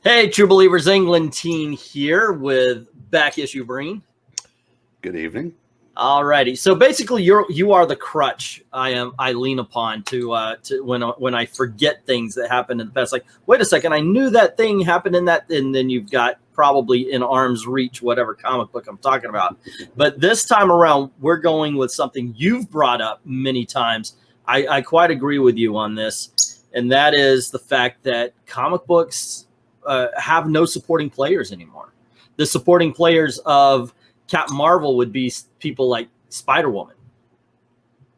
Hey, True Believers, Englentine here with back issue Breen. Good evening. Alrighty, so basically, you are the crutch I lean upon to when I forget things that happened in the past. Like, wait a second, I knew that thing happened in that, and then you've got probably in arm's reach whatever comic book I'm talking about. But this time around, we're going with something you've brought up many times. I quite agree with you on this, and that is the fact that comic books have no supporting players anymore. The supporting players of Captain Marvel would be people like Spider-Woman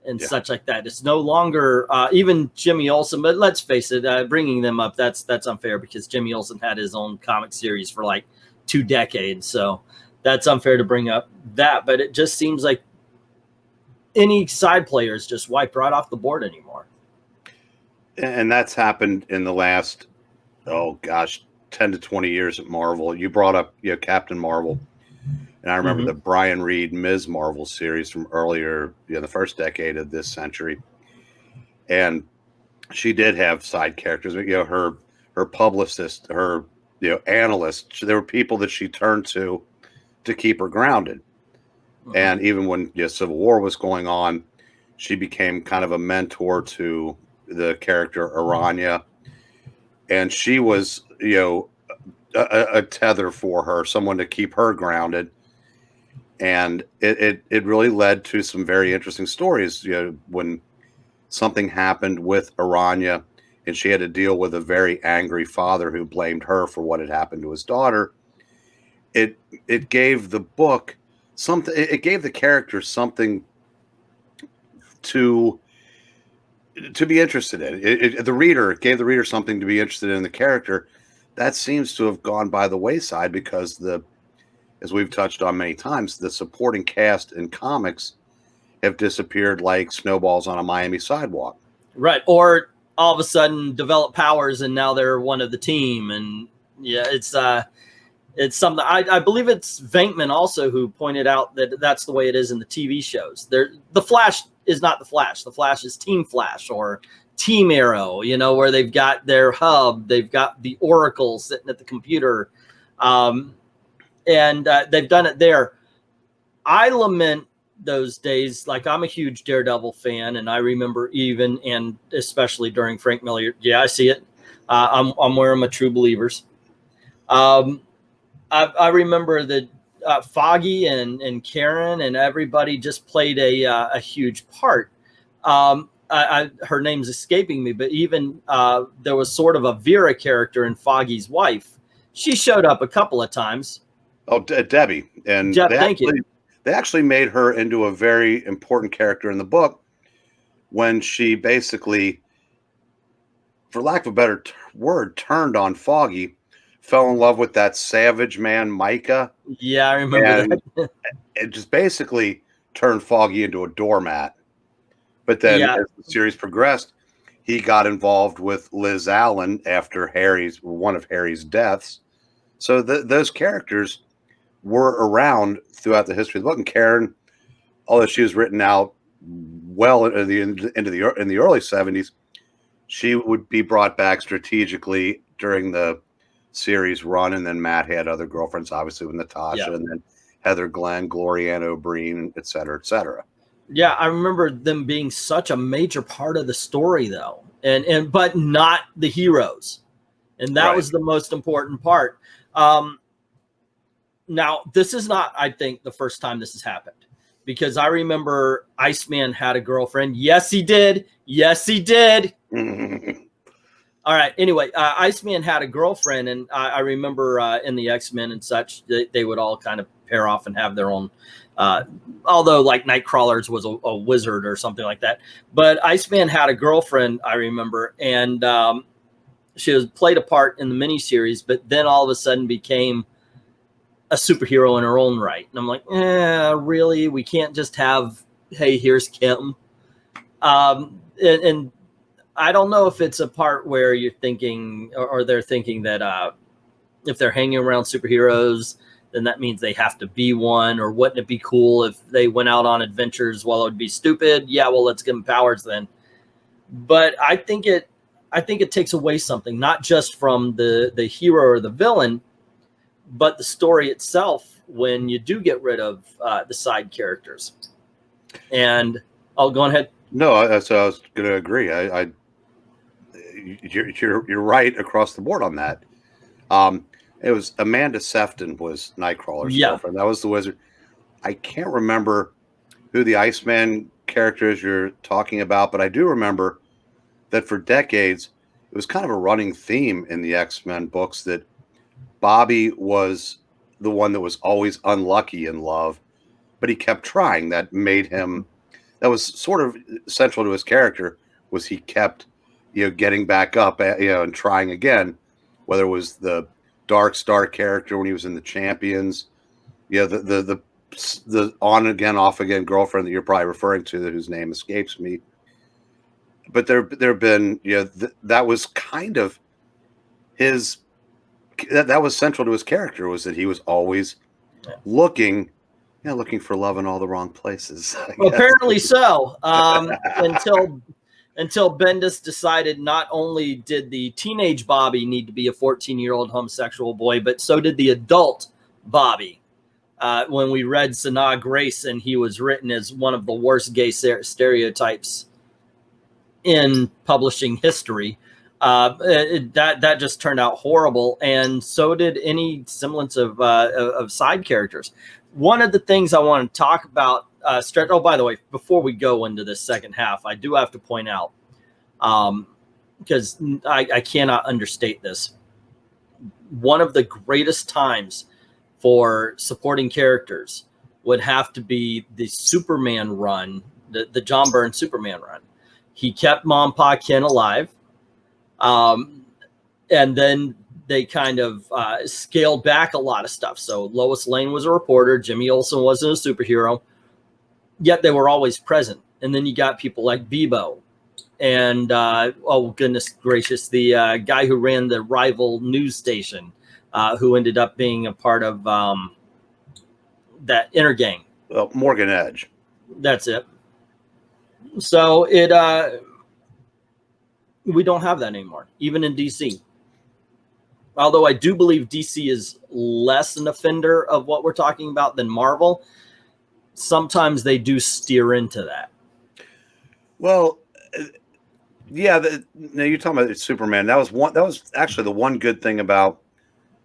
and such like that. It's no longer even Jimmy Olsen. But let's face it, bringing them up, that's unfair because Jimmy Olsen had his own comic series for like 2 decades. So that's unfair to bring up that. But it just seems like any side players just wiped right off the board anymore. And that's happened in the last, 10 to 20 years at Marvel. You brought up Captain Marvel. And I remember the Brian Reed Ms. Marvel series from earlier, the first decade of this century. And she did have side characters. Her publicist, her analyst. There were people that she turned to keep her grounded. And even when Civil War was going on, she became kind of a mentor to the character Aranya. And she was, a tether for her, someone to keep her grounded. And it really led to some very interesting stories. When something happened with Aranya and she had to deal with a very angry father who blamed her for what had happened to his daughter, it gave the book something. It gave the character something to be interested in. It gave the reader something to be interested in the character. That seems to have gone by the wayside because as we've touched on many times, the supporting cast in comics have disappeared like snowballs on a Miami sidewalk. Right. Or all of a sudden develop powers and now they're one of the team. And it's something I believe it's Venkman also who pointed out that that's the way it is in the TV shows. The Flash is not the Flash. The Flash is Team Flash or Team Arrow, where they've got their hub, they've got the Oracle sitting at the computer. And they've done it there. I lament those days. Like, I'm a huge Daredevil fan, and I remember even and especially during Frank Miller. Yeah, I see it. I'm wearing my True Believers. I remember that Foggy and Karen and everybody just played a huge part. Her name's escaping me, but even there was sort of a Vera character in Foggy's wife. She showed up a couple of times. Oh, Debbie. And they actually made her into a very important character in the book when she basically, for lack of a better word, turned on Foggy, fell in love with that savage man, Micah. Yeah, I remember that. It just basically turned Foggy into a doormat. But then as the series progressed, he got involved with Liz Allen after one of Harry's deaths. So those characters were around throughout the history of the book. And Karen, although she was written out well in the early 70s, she would be brought back strategically during the series run. And then Matt had other girlfriends, obviously, with Natasha, and then Heather Glenn, Gloriana Breen, et cetera, et cetera. Yeah, I remember them being such a major part of the story, though, but not the heroes. And that was the most important part. Now, this is not, I think, the first time this has happened, because I remember Iceman had a girlfriend. Yes, he did. Yes, he did. All right. Anyway, Iceman had a girlfriend, and I remember in the X-Men and such, they would all kind of pair off and have their own, although like Nightcrawlers was a wizard or something like that. But Iceman had a girlfriend, I remember, and she played a part in the miniseries, but then all of a sudden became a superhero in her own right. And I'm like, really? We can't just have, hey, here's Kim. And I don't know if it's a part where you're thinking, or they're thinking that if they're hanging around superheroes, then that means they have to be one, or wouldn't it be cool if they went out on adventures? Well, it would be stupid. Yeah, well, let's give them powers then. But I think I think it takes away something, not just from the hero or the villain, but the story itself when you do get rid of the side characters. And I'll go ahead. No, I was going to agree. You're right across the board on that. It was Amanda Sefton was Nightcrawler's girlfriend. That was the Wizard. I can't remember who the Iceman characters you're talking about, but I do remember that for decades it was kind of a running theme in the X-Men books that Bobby was the one that was always unlucky in love, but he kept trying. That made him, that was sort of central to his character, was he kept, getting back up, and trying again, whether it was the Dark Star character when he was in the Champions, the on again, off again girlfriend that you're probably referring to, whose name escapes me. But there have been, that was kind of his, that was central to his character, was that he was always looking for love in all the wrong places. Well, apparently so. Until Bendis decided not only did the teenage Bobby need to be a 14-year-old homosexual boy, but so did the adult Bobby. When we read Sanaa Grace, and he was written as one of the worst gay stereotypes in publishing history, that just turned out horrible, and so did any semblance of side characters. One of the things I want to talk about, oh, by the way, before we go into this second half, I do have to point out, because I cannot understate this, one of the greatest times for supporting characters would have to be the Superman run, the John Byrne Superman run. He kept Mom, Pa, Ken alive. And then they kind of scaled back a lot of stuff. So Lois Lane was a reporter. Jimmy Olsen wasn't a superhero. Yet they were always present. And then you got people like Bebo. And, oh, goodness gracious, the guy who ran the rival news station, who ended up being a part of that Inner Gang. Well, Morgan Edge. That's it. So we don't have that anymore, even in DC. Although I do believe DC is less an offender of what we're talking about than Marvel, sometimes they do steer into that. Well, yeah. Now you're talking about Superman. That was actually the one good thing about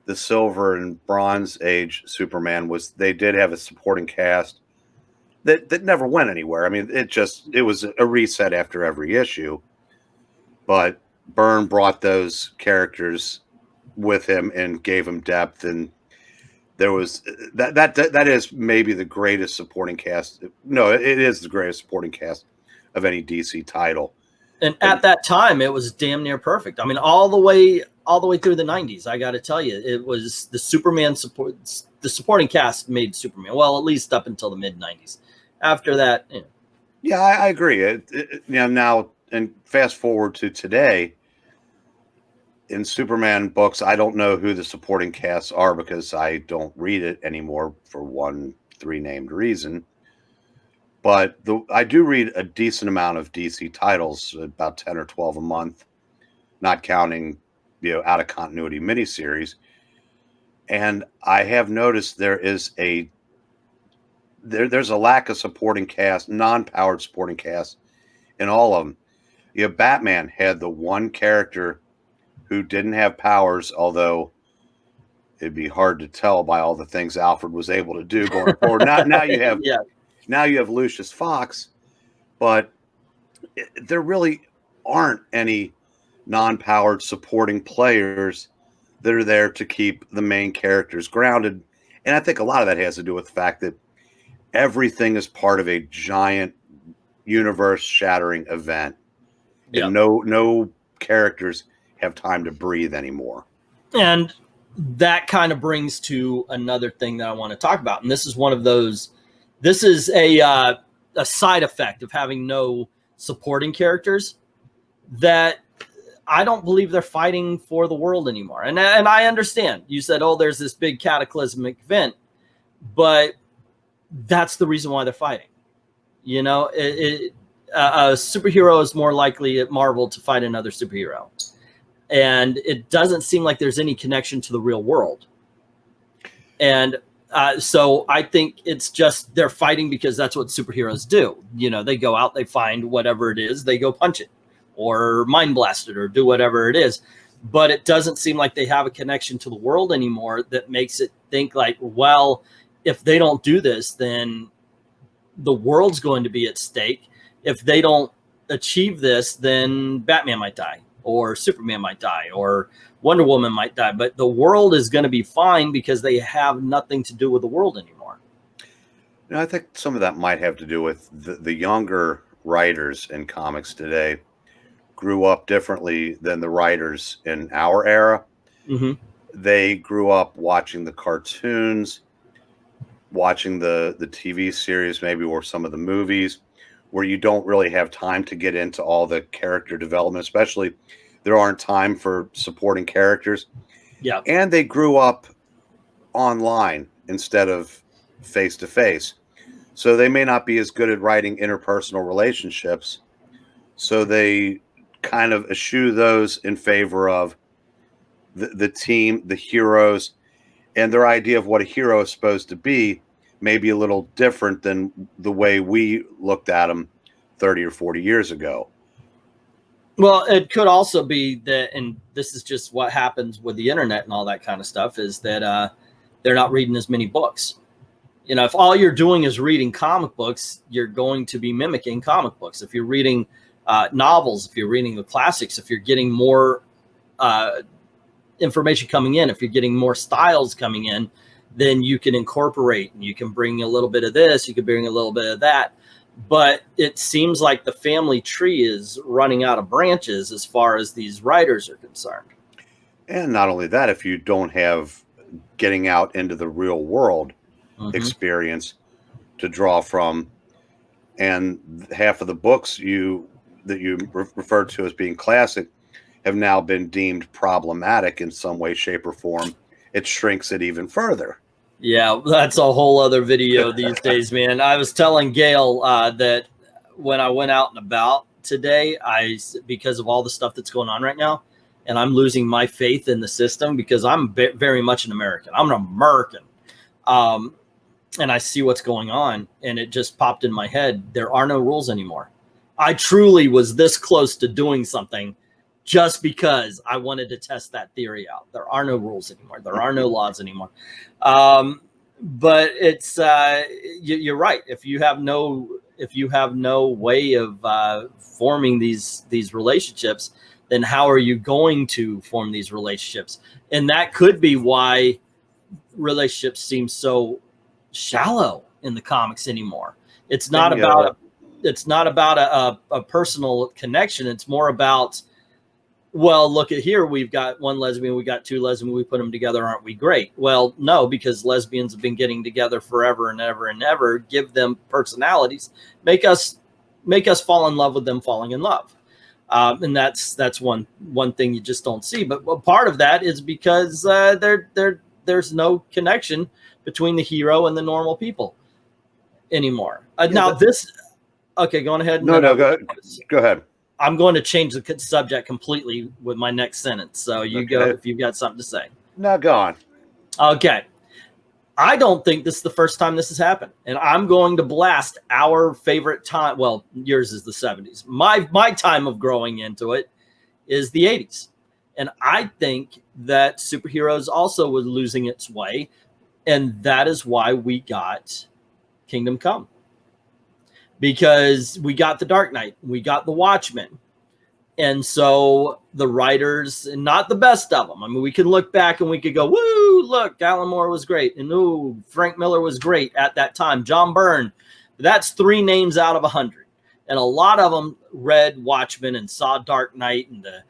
the Silver and Bronze Age Superman, was they did have a supporting cast that never went anywhere. I mean, it was a reset after every issue, but Byrne brought those characters with him and gave them depth, and there was that is maybe the greatest supporting cast. No, it is the greatest supporting cast of any DC title. And at that time, it was damn near perfect. I mean, all the way through the 90s, I got to tell you, it was the Superman support. The supporting cast made Superman. Well, at least up until the mid 90s. After that, yeah, I agree. Now, and fast forward to today, in Superman books, I don't know who the supporting casts are because I don't read it anymore for one three-named reason. But I do read a decent amount of DC titles, about 10 or 12 a month, not counting, out of continuity miniseries. And I have noticed there's a lack of supporting cast, non-powered supporting cast in all of them. Batman had the one character who didn't have powers, although it'd be hard to tell by all the things Alfred was able to do going forward. Now you have now you have Lucius Fox, but there really aren't any non-powered supporting players that are there to keep the main characters grounded. And I think a lot of that has to do with the fact that everything is part of a giant universe-shattering event. And no characters have time to breathe anymore. And that kind of brings to another thing that I want to talk about. And this is one of those, this is a side effect of having no supporting characters, that I don't believe they're fighting for the world anymore. And I understand. You said, oh, there's this big cataclysmic event, but that's the reason why they're fighting. a superhero is more likely at Marvel to fight another superhero. And it doesn't seem like there's any connection to the real world. And so I think it's just they're fighting because that's what superheroes do. You know, they go out, they find whatever it is, they go punch it or mind blast it or do whatever it is. But it doesn't seem like they have a connection to the world anymore that makes it think like, well, if they don't do this, then the world's going to be at stake. If they don't achieve this, then Batman might die, or Superman might die, or Wonder Woman might die. But the world is going to be fine because they have nothing to do with the world anymore. You know, I think some of that might have to do with the younger writers in comics today grew up differently than the writers in our era. Mm-hmm. They grew up watching the cartoons, watching the TV series, maybe, or some of the movies, where you don't really have time to get into all the character development, especially there aren't time for supporting characters. Yeah. And they grew up online instead of face to face. So they may not be as good at writing interpersonal relationships. So they kind of eschew those in favor of the team, the heroes, and their idea of what a hero is supposed to be may be a little different than the way we looked at them 30 or 40 years ago. Well, it could also be that, and this is just what happens with the internet and all that kind of stuff, is that they're not reading as many books. You know, if all you're doing is reading comic books, you're going to be mimicking comic books. If you're reading novels, if you're reading the classics, if you're getting more information coming in, if you're getting more styles coming in, then you can incorporate and you can bring a little bit of this, you can bring a little bit of that. But it seems like the family tree is running out of branches as far as these writers are concerned. And not only that, if you don't have getting out into the real world experience to draw from, and half of the books that you referred to as being classic have now been deemed problematic in some way, shape, or form, it shrinks it even further. Yeah, that's a whole other video these days, man. I was telling Gail that when I went out and about today, because of all the stuff that's going on right now, and I'm losing my faith in the system because I'm very much an American. I'm an American. And I see what's going on, and it just popped in my head. There are no rules anymore. I truly was this close to doing something just because I wanted to test that theory out. There are no rules anymore. There are no laws anymore. But it's you're right. If you have no way of forming these relationships, then how are you going to form these relationships? And that could be why relationships seem so shallow in the comics anymore. It's not about a personal connection. It's more about, well, look at here. We've got one lesbian. We got two lesbians. We put them together. Aren't we great? Well, no, because lesbians have been getting together forever and ever and ever. Give them personalities. Make us fall in love with them falling in love. And that's one thing you just don't see. But part of that is because there's no connection between the hero and the normal people anymore. Okay, go on ahead. No, go ahead. I'm going to change the subject completely with my next sentence. So you go if you've got something to say. No, go on. Okay. I don't think this is the first time this has happened. And I'm going to blast our favorite time. Well, yours is the 70s. My time of growing into it is the 80s. And I think that superheroes also was losing its way. And that is why we got Kingdom Come. Because we got the Dark Knight, we got the Watchmen. And so the writers, and not the best of them. I mean, we can look back and we could go, woo, look, Alan Moore was great. And ooh, Frank Miller was great at that time. John Byrne. That's 3 names out of 100. And a lot of them read Watchmen and saw Dark Knight, and the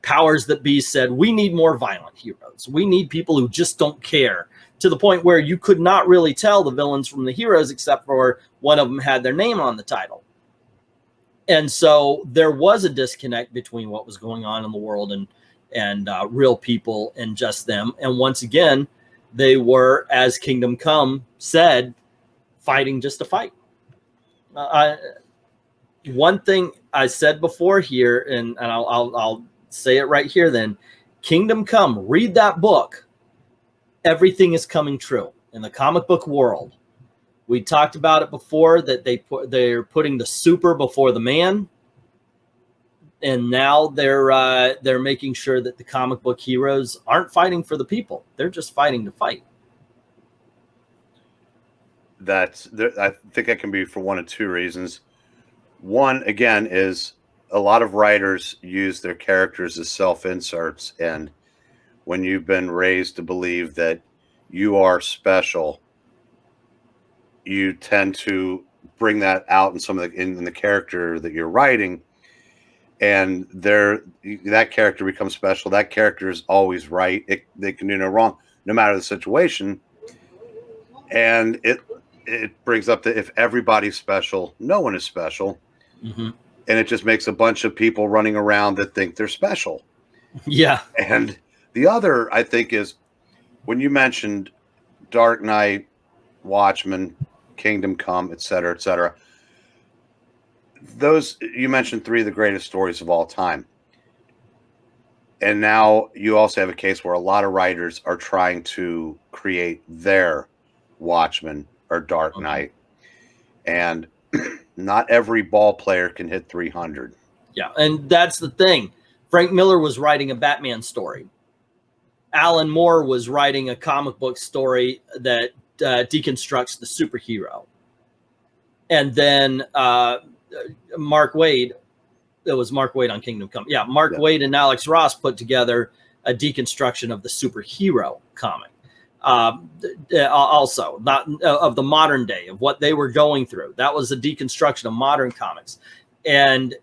powers that be said, we need more violent heroes. We need people who just don't care, to the point where you could not really tell the villains from the heroes except for one of them had their name on the title. And so there was a disconnect between what was going on in the world and real people and just them. And once again, they were, as Kingdom Come said, fighting just to fight. one thing I said before here, and I'll say it right here then. Kingdom Come, read that book. Everything is coming true in the comic book world. We talked about it before that they're putting the super before the man, and now they're making sure that the comic book heroes aren't fighting for the people. They're just fighting to fight. I think that can be for one of two reasons. One, again, is a lot of writers use their characters as self-inserts, and when you've been raised to believe that you are special, you tend to bring that out in some of in the character that you're writing, and that character becomes special. That character is always right. They can do no wrong, no matter the situation, and it brings up that if everybody's special, no one is special. Mm-hmm. And it just makes a bunch of people running around that think they're special. Yeah. And the other, I think, is when you mentioned Dark Knight, Watchmen, Kingdom Come, et cetera, those, you mentioned three of the greatest stories of all time. And now you also have a case where a lot of writers are trying to create their Watchmen or Dark Knight. And not every ball player can hit 300. Yeah, and that's the thing. Frank Miller was writing a Batman story. Alan Moore was writing a comic book story that deconstructs the superhero. And then Mark Waid, it was Mark Waid on Kingdom Come. Yeah, Mark Waid and Alex Ross put together a deconstruction of the superhero comic. Also, not of the modern day, of what they were going through. That was a deconstruction of modern comics. And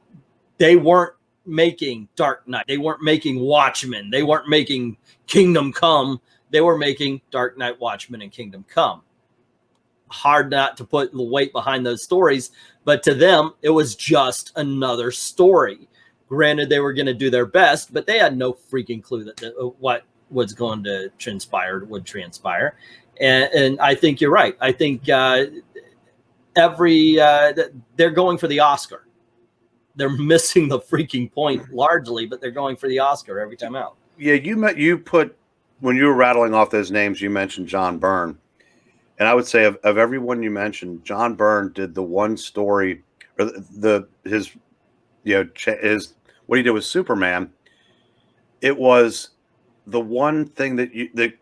they weren't making Dark Knight. They weren't making Watchmen. They weren't making Kingdom Come. They were making Dark Knight, Watchmen, and Kingdom Come. Hard not to put the weight behind those stories, but to them, it was just another story. Granted, they were going to do their best, but they had no freaking clue that what was going to would transpire. And I think you're right. I think they're going for the Oscar. They're missing the freaking point largely, but they're going for the Oscar every time out. Yeah, when you were rattling off those names, you mentioned John Byrne. And I would say of everyone you mentioned, John Byrne did the one story, or his what he did with Superman. It was the one thing that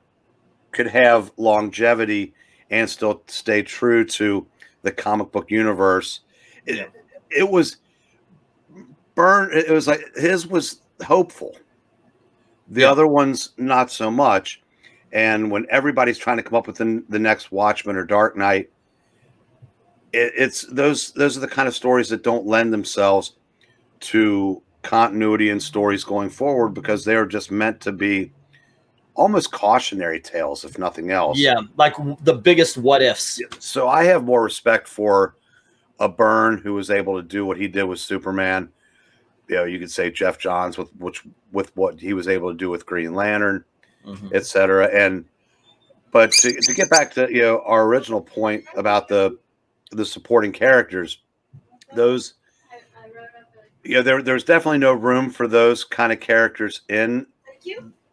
could have longevity and still stay true to the comic book universe. It was Byrne. It was like his was hopeful. The other ones not so much. And when everybody's trying to come up with the next Watchmen or Dark Knight, it's those are the kind of stories that don't lend themselves to continuity and stories going forward, because they are just meant to be almost cautionary tales, if nothing else. Yeah, like the biggest what ifs. So I have more respect for a Byrne who was able to do what he did with Superman. You could say Jeff Johns with what he was able to do with Green Lantern, etc. But to get back to our original point about the supporting characters, those there's definitely no room for those kind of characters in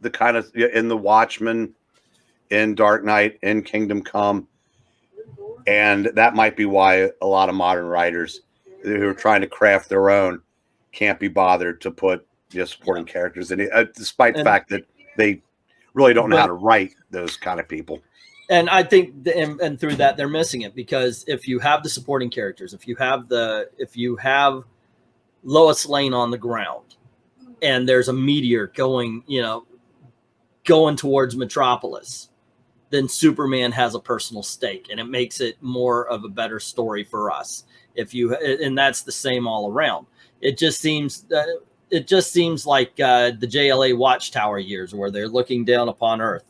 the kind of in the Watchmen, in Dark Knight, in Kingdom Come, and that might be why a lot of modern writers who are trying to craft their own can't be bothered to put supporting characters in it, despite the fact that they really don't know how to write those kind of people. And I think, and through that, they're missing it, because if you have the supporting characters, if you have Lois Lane on the ground, and there's a meteor going towards Metropolis, then Superman has a personal stake, and it makes it more of a better story for us. And that's the same all around. It just seems like the JLA Watchtower years, where they're looking down upon Earth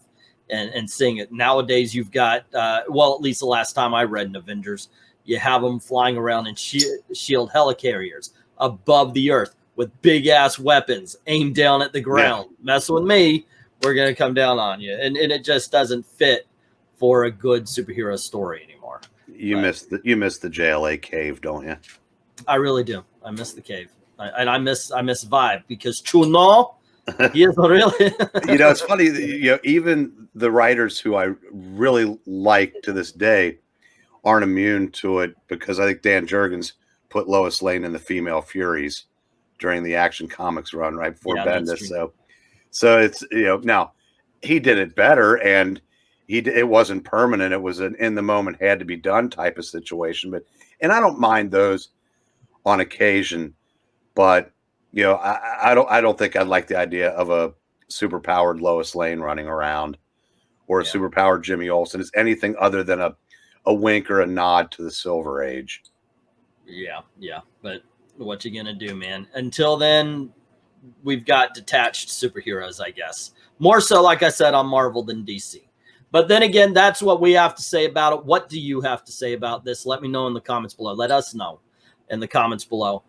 and seeing it. Nowadays, you've got, at least the last time I read an Avengers, you have them flying around in shield helicarriers above the Earth with big ass weapons aimed down at the ground. Mess with me, we're going to come down on you. And it just doesn't fit for a good superhero story anymore. You miss the JLA cave, don't you? I really do. I miss the cave, and I miss Vibe because Chuno, he is really. You know, it's funny. You know, even the writers who I really like to this day aren't immune to it, because I think Dan Jurgens put Lois Lane in the Female Furies during the Action Comics run right before Bendis. So it's, you know, now he did it better, and it wasn't permanent. It was an in the moment, had to be done type of situation. And I don't mind those on occasion, but you know, I don't think I'd like the idea of a superpowered Lois Lane running around, or a superpowered Jimmy Olsen as anything other than a wink or a nod to the Silver Age. Yeah. But what you gonna do, man? Until then, we've got detached superheroes, I guess. More so, like I said, on Marvel than DC. But then again, that's what we have to say about it. What do you have to say about this? Let me know in the comments below. Let us know in the comments below.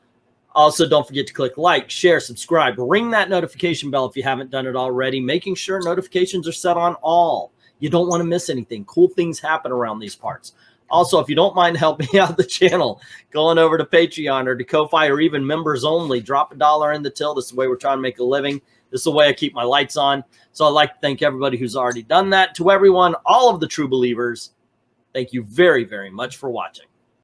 Also, don't forget to click like, share, subscribe, ring that notification bell if you haven't done it already, making sure notifications are set on all. You don't want to miss anything. Cool things happen around these parts. Also, if you don't mind helping out the channel, going over to Patreon or to Ko-Fi, or even members only, drop $1 in the till. This is the way we're trying to make a living. This is the way I keep my lights on. So I'd like to thank everybody who's already done that. To everyone, all of the true believers, thank you very, very much for watching.